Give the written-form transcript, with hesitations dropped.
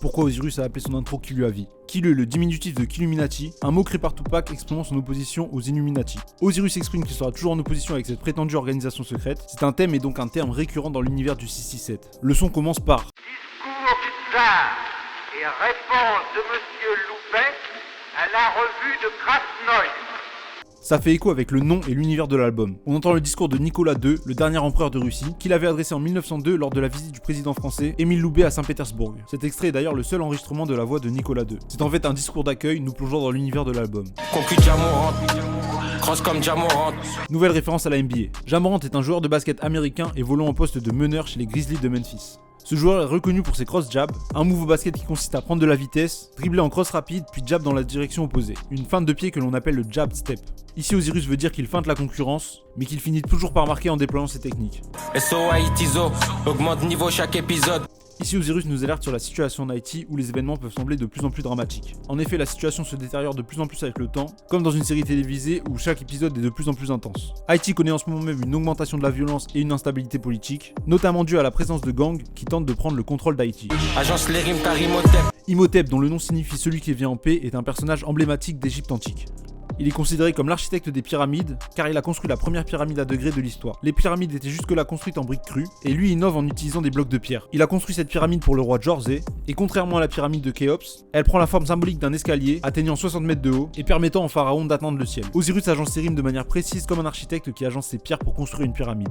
pourquoi Osiris a appelé son intro Kiluavi. Kilu est le diminutif de Killuminati, un mot créé par Tupac exprimant son opposition aux Illuminati. Osiris exprime qu'il sera toujours en opposition avec cette prétendue organisation secrète. C'est un thème et donc un terme récurrent dans l'univers du 667. Le son commence par Discours du tsar et réponse de Monsieur Loupet à la revue de Krasnoï. Ça fait écho avec le nom et l'univers de l'album. On entend le discours de Nicolas II, le dernier empereur de Russie, qu'il avait adressé en 1902 lors de la visite du président français Émile Loubet à Saint-Pétersbourg. Cet extrait est d'ailleurs le seul enregistrement de la voix de Nicolas II. C'est en fait un discours d'accueil nous plongeant dans l'univers de l'album. Cross comme Jamorant. Nouvelle référence à la NBA. Jamorant est un joueur de basket américain évoluant en poste de meneur chez les Grizzlies de Memphis. Ce joueur est reconnu pour ses cross jabs, un move au basket qui consiste à prendre de la vitesse, dribbler en cross rapide puis jab dans la direction opposée. Une feinte de pied que l'on appelle le jab step. Ici Osiris veut dire qu'il feinte la concurrence, mais qu'il finit toujours par marquer en déployant ses techniques. SOA Itizo, augmente niveau chaque épisode. Ici Osiris nous alerte sur la situation en Haïti où les événements peuvent sembler de plus en plus dramatiques. En effet, la situation se détériore de plus en plus avec le temps, comme dans une série télévisée où chaque épisode est de plus en plus intense. Haïti connaît en ce moment même une augmentation de la violence et une instabilité politique, notamment due à la présence de gangs qui tentent de prendre le contrôle d'Haïti. Agence Lerim par Imhotep. Imhotep, dont le nom signifie celui qui vient en paix, est un personnage emblématique d'Égypte antique. Il est considéré comme l'architecte des pyramides, car il a construit la première pyramide à degrés de l'histoire. Les pyramides étaient jusque-là construites en briques crues, et lui innove en utilisant des blocs de pierre. Il a construit cette pyramide pour le roi Djorzé, et contrairement à la pyramide de Khéops, elle prend la forme symbolique d'un escalier atteignant 60 mètres de haut, et permettant au pharaon d'atteindre le ciel. Osiris agence ses rimes de manière précise comme un architecte qui agence ses pierres pour construire une pyramide.